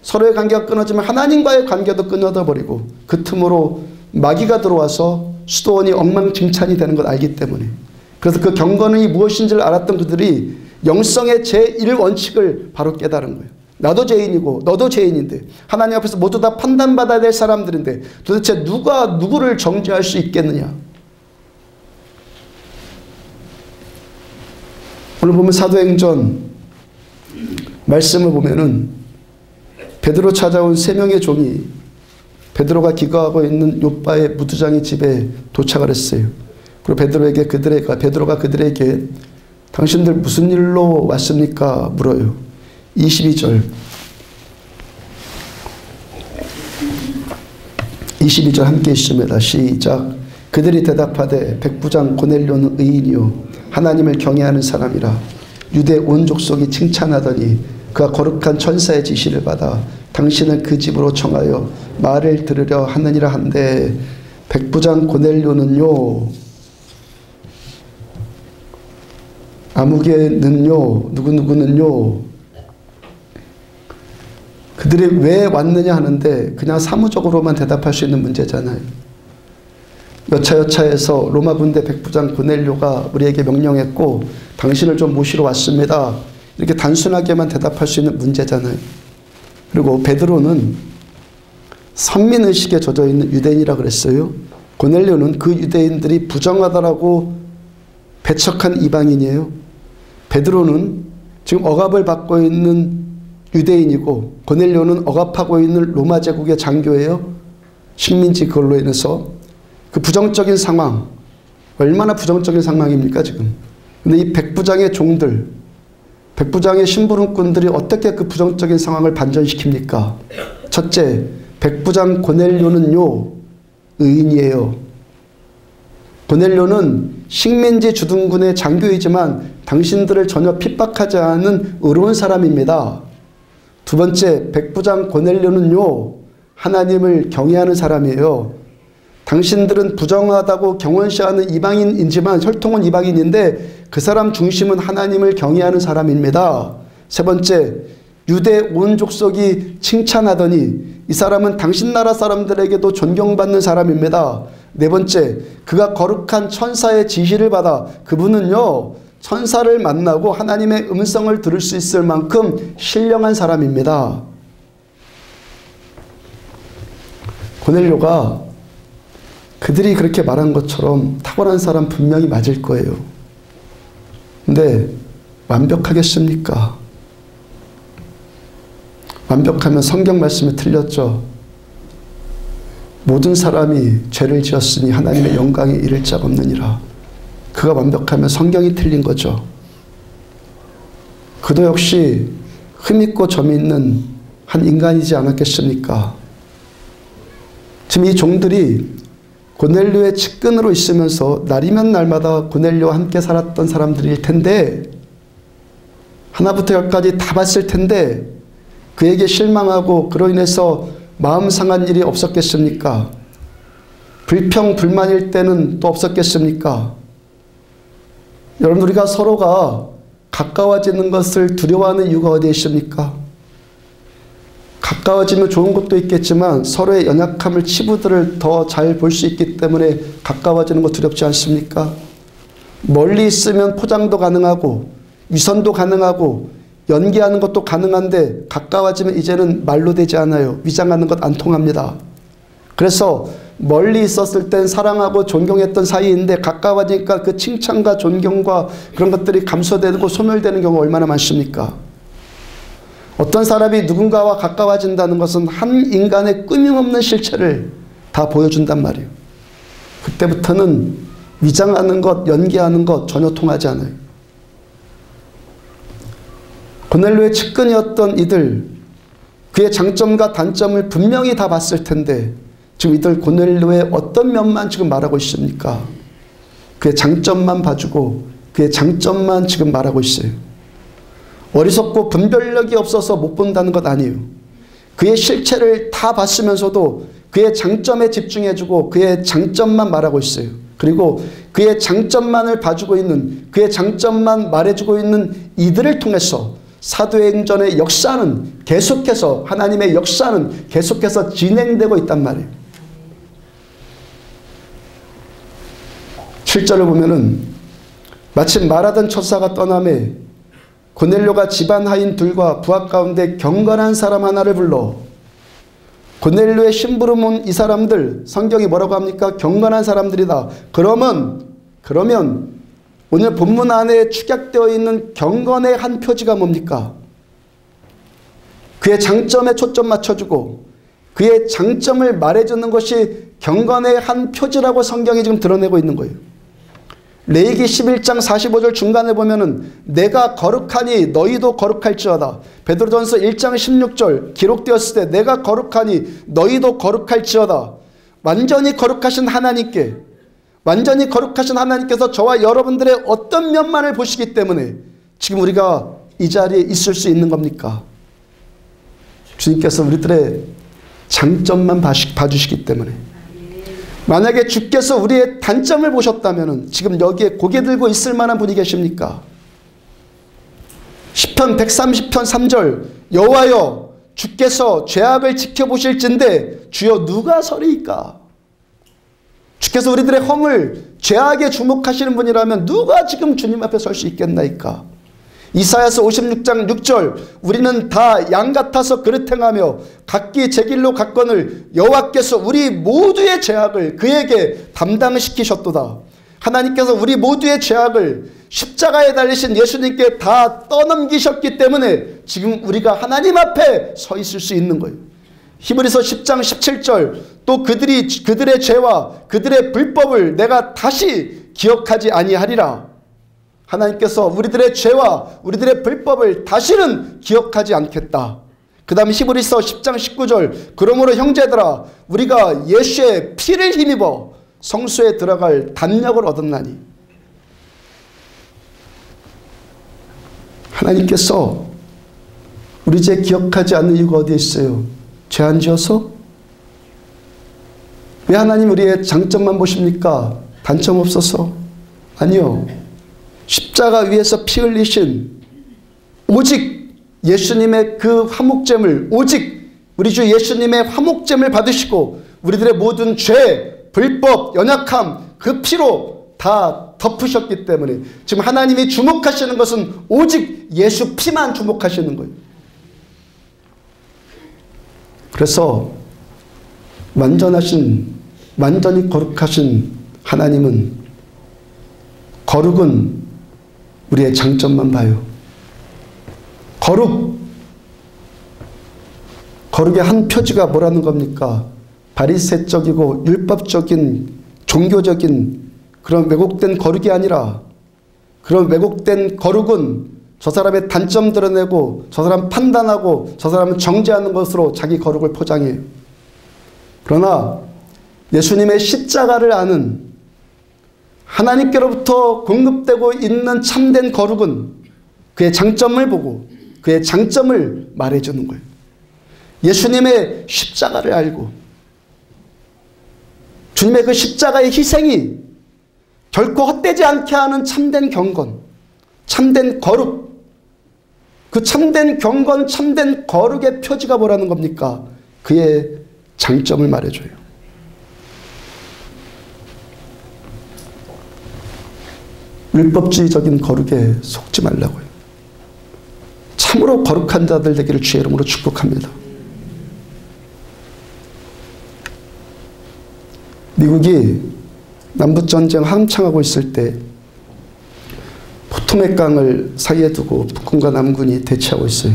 서로의 관계가 끊어지면 하나님과의 관계도 끊어져버리고 그 틈으로 마귀가 들어와서 수도원이 엉망진창이 되는 걸 알기 때문에, 그래서 그 경건이 무엇인지를 알았던 그들이 영성의 제1원칙을 바로 깨달은 거예요. 나도 죄인이고 너도 죄인인데 하나님 앞에서 모두 다 판단받아야 될 사람들인데 도대체 누가 누구를 정죄할 수 있겠느냐. 오늘 보면 사도행전 말씀을 보면은 베드로 찾아온 3명의 종이 베드로가 기거하고 있는 요빠의 무두장의 집에 도착을 했어요. 그리고 베드로가 그들에게 당신들 무슨 일로 왔습니까? 물어요. 22절 함께 있습니다. 시작. 그들이 대답하되 백부장 고넬료는 의인이요 하나님을 경외하는 사람이라 유대 온 족속이 칭찬하더니 그가 거룩한 천사의 지시를 받아 당신을 그 집으로 청하여 말을 들으려 하느니라 한데, 백부장 고넬료는요 아무개는요 누구누구는요, 그들이 왜 왔느냐 하는데 그냥 사무적으로만 대답할 수 있는 문제잖아요. 여차여차해서 로마 군대 백부장 고넬료가 우리에게 명령했고 당신을 좀 모시러 왔습니다. 이렇게 단순하게만 대답할 수 있는 문제잖아요. 그리고 베드로는 선민의식에 젖어있는 유대인이라 그랬어요. 고넬료는 그 유대인들이 부정하다라고 배척한 이방인이에요. 베드로는 지금 억압을 받고 있는 유대인이고 고넬료는 억압하고 있는 로마 제국의 장교예요. 식민지 그걸로 인해서 그 부정적인 상황, 얼마나 부정적인 상황입니까 지금. 근데 이 백부장의 종들, 백부장의 심부름꾼들이 어떻게 그 부정적인 상황을 반전시킵니까? 첫째, 백부장 고넬료는요 의인이에요. 고넬료는 식민지 주둔군의 장교이지만 당신들을 전혀 핍박하지 않은 의로운 사람입니다. 두 번째, 백부장 고넬료는요 하나님을 경외하는 사람이에요. 당신들은 부정하다고 경원시하는 이방인이지만 혈통은 이방인인데 그 사람 중심은 하나님을 경외하는 사람입니다. 세 번째, 유대 온 족속이 칭찬하더니 이 사람은 당신 나라 사람들에게도 존경받는 사람입니다. 네 번째, 그가 거룩한 천사의 지시를 받아 그분은요 천사를 만나고 하나님의 음성을 들을 수 있을 만큼 신령한 사람입니다. 고넬료가 그들이 그렇게 말한 것처럼 탁월한 사람 분명히 맞을 거예요. 근데 완벽하겠습니까? 완벽하면 성경 말씀이 틀렸죠. 모든 사람이 죄를 지었으니 하나님의 영광에 이를 자가 없느니라. 그가 완벽하면 성경이 틀린 거죠. 그도 역시 흠있고 점이 있는 한 인간이지 않았겠습니까? 지금 이 종들이 고넬료의 측근으로 있으면서 날이면 날마다 고넬료와 함께 살았던 사람들일 텐데, 하나부터 열까지 다 봤을 텐데 그에게 실망하고 그로 인해서 마음 상한 일이 없었겠습니까? 불평 불만일 때는 또 없었겠습니까? 여러분, 우리가 서로가 가까워지는 것을 두려워하는 이유가 어디에 있습니까? 가까워지면 좋은 것도 있겠지만 서로의 연약함을, 치부들을 더 잘 볼 수 있기 때문에 가까워지는 거 두렵지 않습니까? 멀리 있으면 포장도 가능하고 위선도 가능하고 연기하는 것도 가능한데 가까워지면 이제는 말로 되지 않아요. 위장하는 것 안 통합니다. 그래서 멀리 있었을 땐 사랑하고 존경했던 사이인데 가까워지니까 그 칭찬과 존경과 그런 것들이 감소되고 소멸되는 경우가 얼마나 많습니까? 어떤 사람이 누군가와 가까워진다는 것은 한 인간의 끊임없는 실체를 다 보여준단 말이에요. 그때부터는 위장하는 것, 연기하는 것 전혀 통하지 않아요. 고넬료의 측근이었던 이들, 그의 장점과 단점을 분명히 다 봤을 텐데 지금 이들 고넬료의 어떤 면만 지금 말하고 있습니까? 그의 장점만 봐주고 그의 장점만 지금 말하고 있어요. 어리석고 분별력이 없어서 못 본다는 것 아니에요. 그의 실체를 다 봤으면서도 그의 장점에 집중해주고 그의 장점만 말하고 있어요. 그리고 그의 장점만을 봐주고 있는, 그의 장점만 말해주고 있는 이들을 통해서 사도행전의 역사는 계속해서, 하나님의 역사는 계속해서 진행되고 있단 말이에요. 7절을 보면은 마침 말하던 천사가 떠나매 고넬료가 집안 하인 둘과 부하 가운데 경건한 사람 하나를 불러, 고넬료의 심부름 온 이 사람들, 성경이 뭐라고 합니까? 경건한 사람들이다. 그러면 오늘 본문 안에 축약되어 있는 경건의 한 표지가 뭡니까? 그의 장점에 초점 맞춰주고 그의 장점을 말해주는 것이 경건의 한 표지라고 성경이 지금 드러내고 있는 거예요. 레위기 11장 45절 중간에 보면은 내가 거룩하니 너희도 거룩할지어다. 베드로전서 1장 16절 기록되었을 때 내가 거룩하니 너희도 거룩할지어다. 완전히 거룩하신 하나님께, 완전히 거룩하신 하나님께서 저와 여러분들의 어떤 면만을 보시기 때문에 지금 우리가 이 자리에 있을 수 있는 겁니까? 주님께서 우리들의 장점만 봐주시기 때문에. 만약에 주께서 우리의 단점을 보셨다면 지금 여기에 고개 들고 있을 만한 분이 계십니까? 시편 130편 3절 여호와여 주께서 죄악을 지켜보실진대 주여 누가 서리이까? 주께서 우리들의 허물, 죄악에 주목하시는 분이라면 누가 지금 주님 앞에 설 수 있겠나이까? 이사야서 56장 6절 우리는 다 양 같아서 그릇 행하며 각기 제 길로 갔거늘 여호와께서 우리 모두의 죄악을 그에게 담당시키셨도다. 하나님께서 우리 모두의 죄악을 십자가에 달리신 예수님께 다 떠넘기셨기 때문에 지금 우리가 하나님 앞에 서 있을 수 있는 거예요. 히브리서 10장 17절 또 그들의 죄와 그들의 불법을 내가 다시 기억하지 아니하리라. 하나님께서 우리들의 죄와 우리들의 불법을 다시는 기억하지 않겠다. 그 다음 히브리서 10장 19절 그러므로 형제들아 우리가 예수의 피를 힘입어 성소에 들어갈 담력을 얻었나니. 하나님께서 우리 죄 기억하지 않는 이유가 어디에 있어요? 죄 안 지어서? 왜 하나님 우리의 장점만 보십니까? 단점 없어서? 아니요. 십자가 위에서 피 흘리신 오직 예수님의 그 화목제물, 오직 우리 주 예수님의 화목제물 받으시고 우리들의 모든 죄, 불법, 연약함 그 피로 다 덮으셨기 때문에 지금 하나님이 주목하시는 것은 오직 예수 피만 주목하시는 거예요. 그래서 완전히 거룩하신 하나님은 거룩은 우리의 장점만 봐요. 거룩의 한 표지가 뭐라는 겁니까? 바리새적이고 율법적인 종교적인 그런 왜곡된 거룩이 아니라 그런 왜곡된 거룩은 저 사람의 단점 드러내고 저 사람 판단하고 저 사람은 정죄하는 것으로 자기 거룩을 포장해요. 그러나 예수님의 십자가를 아는 하나님께로부터 공급되고 있는 참된 거룩은 그의 장점을 보고 그의 장점을 말해주는 거예요. 예수님의 십자가를 알고 주님의 그 십자가의 희생이 결코 헛되지 않게 하는 참된 경건, 참된 거룩, 그 참된 경건, 참된 거룩의 표지가 뭐라는 겁니까? 그의 장점을 말해줘요. 율법주의적인 거룩에 속지 말라고요. 참으로 거룩한 자들 되기를 주의 이름으로 축복합니다. 미국이 남북전쟁 한창 하고 있을 때 포토맥강을 사이에 두고 북군과 남군이 대치하고 있어요.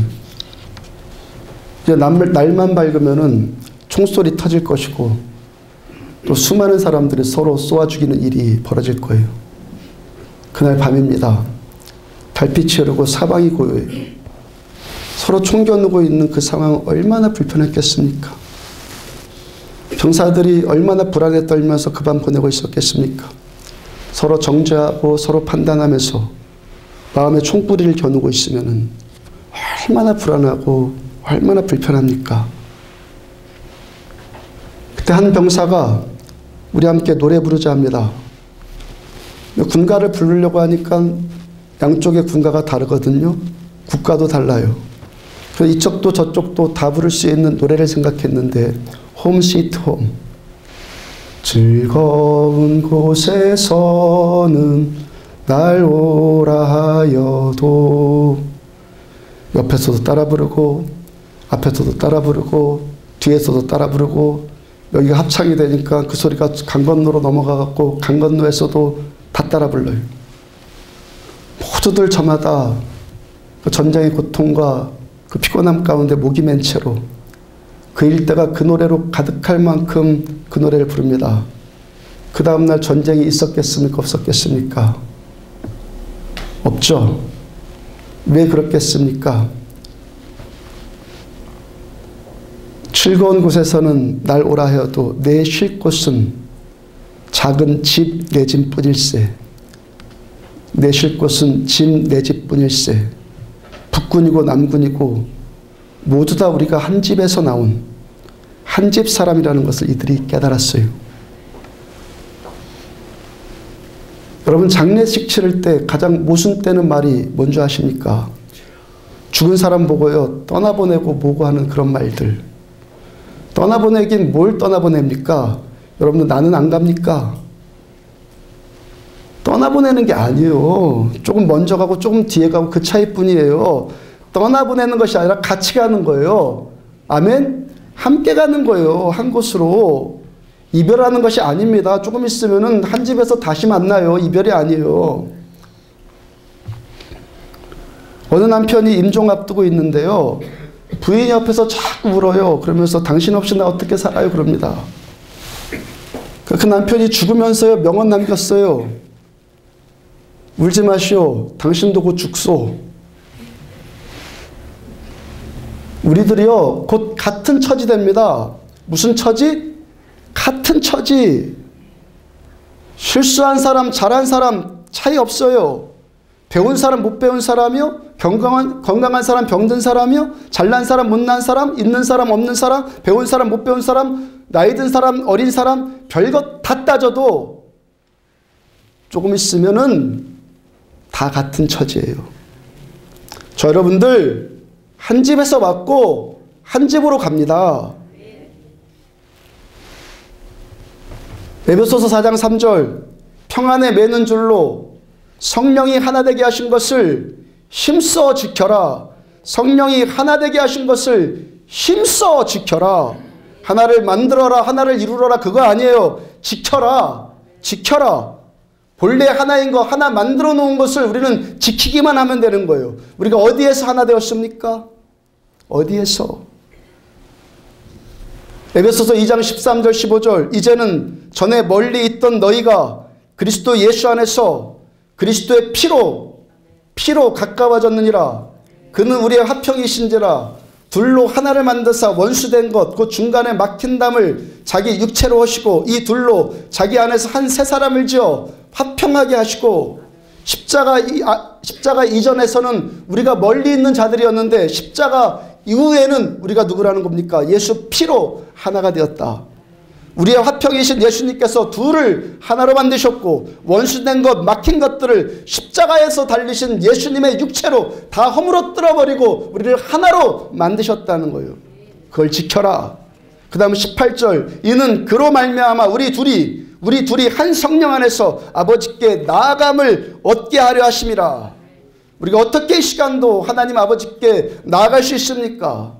이제 날만 밝으면은 총소리 터질 것이고 또 수많은 사람들이 서로 쏘아 죽이는 일이 벌어질 거예요. 그날 밤입니다. 달빛이 흐르고 사방이 고요해요. 서로 총겨누고 있는 그 상황 얼마나 불편했겠습니까? 병사들이 얼마나 불안에 떨면서 그 밤 보내고 있었겠습니까? 서로 정죄하고 서로 판단하면서 마음에 총구리를 겨누고 있으면 얼마나 불안하고 얼마나 불편합니까? 그때 한 병사가 우리 함께 노래 부르자 합니다. 군가를 부르려고 하니까 양쪽의 군가가 다르거든요. 국가도 달라요. 그래서 이쪽도 저쪽도 다 부를 수 있는 노래를 생각했는데 홈 스위트 홈. 즐거운 곳에서는 날 오라 하여도 옆에서도 따라 부르고 앞에서도 따라 부르고 뒤에서도 따라 부르고 여기가 합창이 되니까 그 소리가 강 건너로 넘어가갖고 강 건너에서도 다 따라 불러요. 모두들 저마다 그 전쟁의 고통과 그 피곤함 가운데 목이 맨 채로 그 일대가 그 노래로 가득할 만큼 그 노래를 부릅니다. 그 다음날 전쟁이 있었겠습니까? 없었겠습니까? 없죠. 왜 그렇겠습니까? 즐거운 곳에서는 날 오라 하여도 내 쉴 곳은 작은 집 내 집뿐일세. 내 쉴 곳은 집 내 집뿐일세. 북군이고 남군이고 모두 다 우리가 한 집에서 나온 한 집 사람이라는 것을 이들이 깨달았어요. 여러분 장례식 치를 때 가장 모순되는 말이 뭔지 아십니까? 죽은 사람 보고요 떠나보내고 뭐고 하는 그런 말들. 떠나보내긴 뭘 떠나보냅니까? 여러분들 나는 안 갑니까? 떠나보내는 게 아니에요. 조금 먼저 가고 조금 뒤에 가고 그 차이뿐이에요. 떠나보내는 것이 아니라 같이 가는 거예요. 아멘? 함께 가는 거예요. 한 곳으로. 이별하는 것이 아닙니다. 조금 있으면은 한 집에서 다시 만나요. 이별이 아니에요. 어느 남편이 임종 앞두고 있는데요. 부인이 옆에서 자꾸 울어요. 그러면서 당신 없이 나 어떻게 살아요? 그럽니다. 그 남편이 죽으면서요. 명언 남겼어요. 울지 마시오. 당신도 곧 죽소. 우리들이요. 곧 같은 처지 됩니다. 무슨 처지? 같은 처지. 실수한 사람, 잘한 사람 차이 없어요. 배운 사람, 못 배운 사람이요. 건강한 사람, 병든 사람이요. 잘난 사람, 못난 사람, 있는 사람, 없는 사람, 배운 사람, 못 배운 사람, 나이 든 사람, 어린 사람, 별것 다 따져도 조금 있으면은 다 같은 처지예요. 저 여러분들 한 집에서 왔고 한 집으로 갑니다. 에베소서 4장 3절 평안에 매는 줄로 성령이 하나 되게 하신 것을 힘써 지켜라. 성령이 하나 되게 하신 것을 힘써 지켜라. 하나를 만들어라, 하나를 이루어라 그거 아니에요. 지켜라. 지켜라. 본래 하나인 거 하나 만들어 놓은 것을 우리는 지키기만 하면 되는 거예요. 우리가 어디에서 하나 되었습니까? 어디에서? 에베소서 2장 13절 15절 이제는 전에 멀리 있던 너희가 그리스도 예수 안에서 그리스도의 피로 가까워졌느니라. 그는 우리의 화평이신지라. 둘로 하나를 만드사 원수된 것 그 중간에 막힌 담을 자기 육체로 하시고 이 둘로 자기 안에서 한 세 사람을 지어 화평하게 하시고 십자가 이전에서는 우리가 멀리 있는 자들이었는데 십자가 이후에는 우리가 누구라는 겁니까? 예수 피로 하나가 되었다. 우리의 화평이신 예수님께서 둘을 하나로 만드셨고 원수된 것 막힌 것들을 십자가에서 달리신 예수님의 육체로 다 허물어 뜯어버리고 우리를 하나로 만드셨다는 거예요. 그걸 지켜라. 그 다음 18절 이는 그로 말미암아 우리 둘이 한 성령 안에서 아버지께 나아감을 얻게 하려 하심이라. 우리가 어떻게 이 시간도 하나님 아버지께 나아갈 수 있습니까?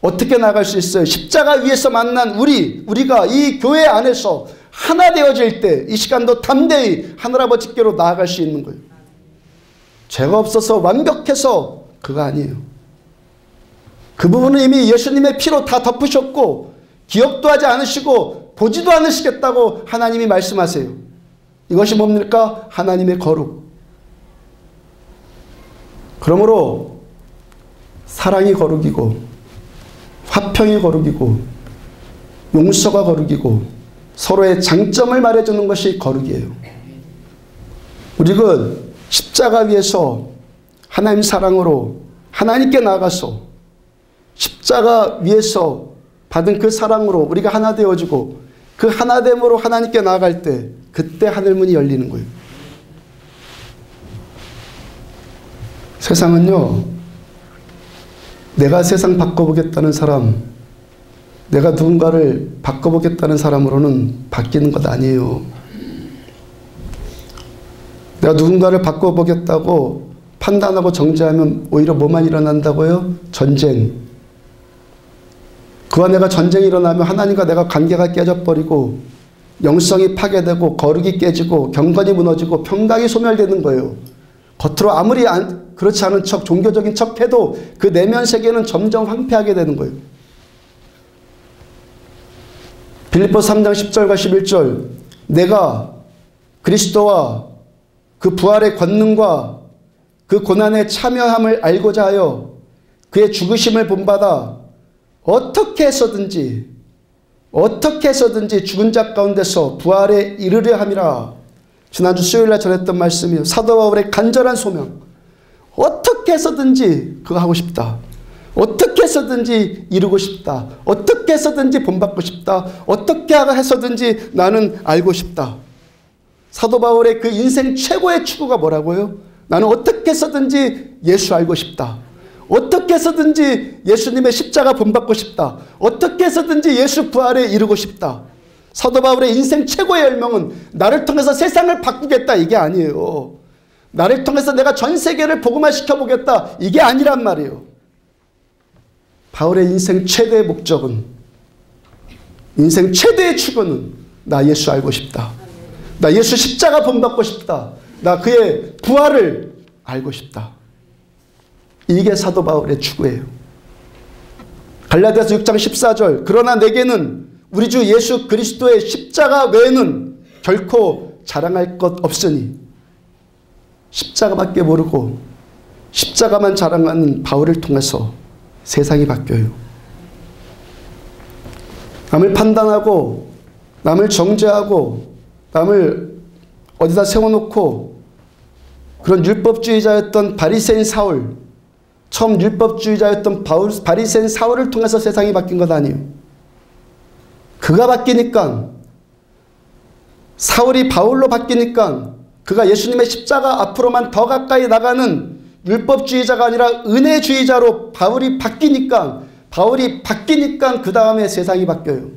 어떻게 나아갈 수 있어요? 십자가 위에서 만난 우리가 이 교회 안에서 하나 되어질 때 이 시간도 담대히 하늘아버지께로 나아갈 수 있는 거예요. 죄가 없어서 완벽해서 그거 아니에요. 그 부분은 이미 예수님의 피로 다 덮으셨고 기억도 하지 않으시고 보지도 않으시겠다고 하나님이 말씀하세요. 이것이 뭡니까? 하나님의 거룩. 그러므로 사랑이 거룩이고 화평이 거룩이고 용서가 거룩이고 서로의 장점을 말해주는 것이 거룩이에요. 우리는 십자가 위에서 하나님 사랑으로 하나님께 나아가서 십자가 위에서 받은 그 사랑으로 우리가 하나 되어지고 그 하나됨으로 하나님께 나아갈 때 그때 하늘문이 열리는 거예요. 세상은요, 내가 세상 바꿔보겠다는 사람, 내가 누군가를 바꿔보겠다는 사람으로는 바뀌는 것 아니에요. 내가 누군가를 바꿔보겠다고 판단하고 정죄하면 오히려 뭐만 일어난다고요? 전쟁. 그와 내가 전쟁이 일어나면 하나님과 내가 관계가 깨져버리고 영성이 파괴되고 거룩이 깨지고 경건이 무너지고 평강이 소멸되는 거예요. 겉으로 아무리 그렇지 않은 척, 종교적인 척 해도 그 내면 세계는 점점 황폐하게 되는 거예요. 빌립보서 3장 10절과 11절, 내가 그리스도와 그 부활의 권능과 그 고난에 참여함을 알고자 하여 그의 죽으심을 본받아 어떻게 해서든지 죽은 자 가운데서 부활에 이르려 함이라. 지난주 수요일날 전했던 말씀이요. 사도 바울의 간절한 소명. 어떻게 해서든지 그거 하고 싶다. 어떻게 해서든지 이루고 싶다. 어떻게 해서든지 본받고 싶다. 어떻게 해서든지 나는 알고 싶다. 사도 바울의 그 인생 최고의 추구가 뭐라고요? 나는 어떻게 해서든지 예수 알고 싶다. 어떻게 해서든지 예수님의 십자가 본받고 싶다. 어떻게 해서든지 예수 부활에 이루고 싶다. 사도 바울의 인생 최고의 열명은 나를 통해서 세상을 바꾸겠다 이게 아니에요. 나를 통해서 내가 전 세계를 복음화시켜 보겠다 이게 아니란 말이에요. 바울의 인생 최대의 목적은, 인생 최대의 추구는 나 예수 알고 싶다. 나 예수 십자가 본받고 싶다. 나 그의 부활을 알고 싶다. 이게 사도 바울의 추구예요. 갈라디아서 6장 14절, 그러나 내게는 우리 주 예수 그리스도의 십자가 외에는 결코 자랑할 것 없으니. 십자가밖에 모르고 십자가만 자랑하는 바울을 통해서 세상이 바뀌어요. 남을 판단하고 남을 정죄하고 남을 어디다 세워놓고 그런 율법주의자였던 바리새인 사울, 처음 율법주의자였던 바리새인 사울을 통해서 세상이 바뀐 것 아니에요. 그가 바뀌니까, 사울이 바울로 바뀌니까 그가 예수님의 십자가 앞으로만 더 가까이 나가는 율법주의자가 아니라 은혜주의자로 바울이 바뀌니까 그 다음에 세상이 바뀌어요.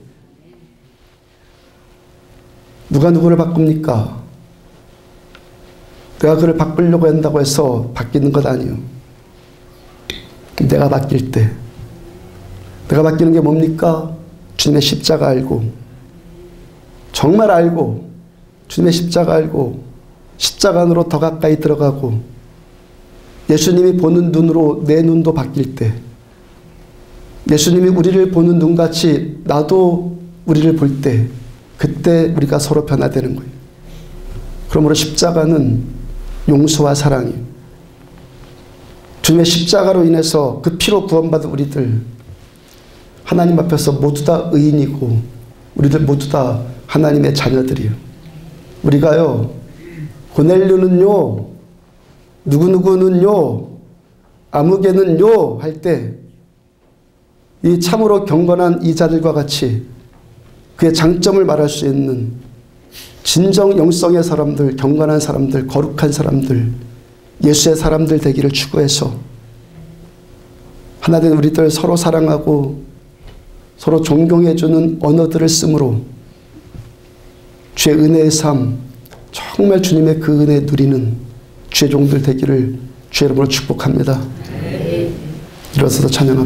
누가 누구를 바꿉니까? 내가 그를 바꾸려고 한다고 해서 바뀌는 것 아니에요. 내가 바뀔 때, 내가 바뀌는 게 뭡니까? 주님의 십자가 알고, 정말 알고, 주님의 십자가 알고 십자가 안으로 더 가까이 들어가고 예수님이 보는 눈으로 내 눈도 바뀔 때, 예수님이 우리를 보는 눈같이 나도 우리를 볼 때, 그때 우리가 서로 변화되는 거예요. 그러므로 십자가는 용서와 사랑이에요. 주님의 십자가로 인해서 그 피로 구원받은 우리들, 하나님 앞에서 모두 다 의인이고 우리들 모두 다 하나님의 자녀들이에요. 우리가요, 고넬료는요, 누구누구는요, 아무개는요 할 때 이 참으로 경건한 이 자들과 같이 그의 장점을 말할 수 있는 진정 영성의 사람들, 경건한 사람들, 거룩한 사람들, 예수의 사람들 되기를 추구해서 하나 된 우리들 서로 사랑하고 서로 존경해주는 언어들을 쓰므로 주의 은혜의 삶, 정말 주님의 그 은혜 누리는 주의 종들 되기를 주의 이름으로 축복합니다. 일어서서 찬양합시다.